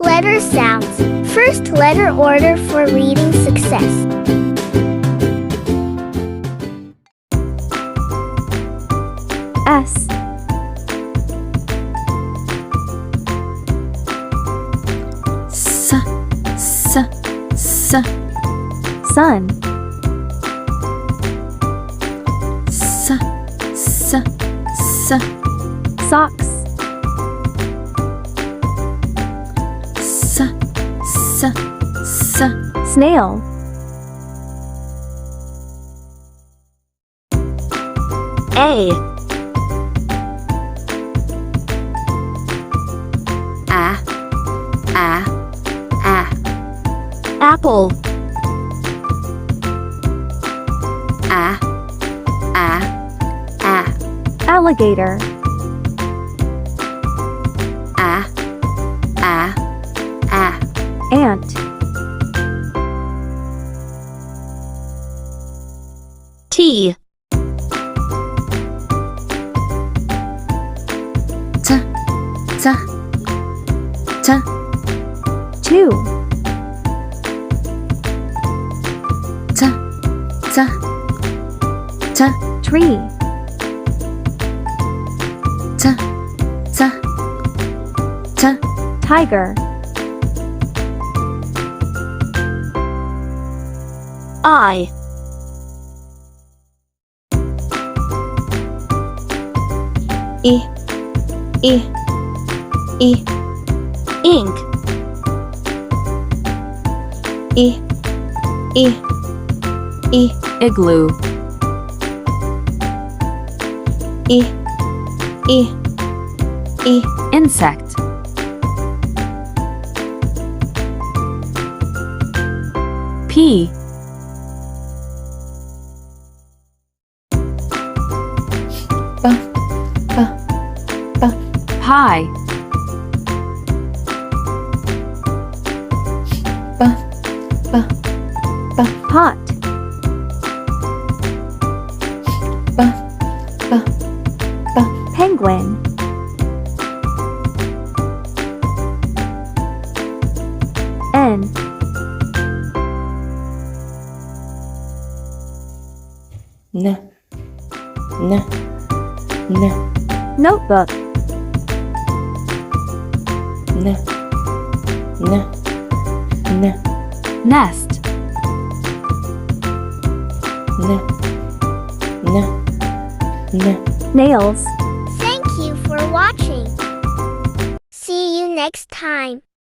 Letter sounds. First letter order for reading success. S. Sun. Socks. Snail. A. Apple. Alligator. Ant. T. Two. Tree. Tiger. I. Ink. Igloo. Insect. P. Pie. Pot. Penguin. N. Notebook. Nest. Nails. Thank you for watching. See you next time.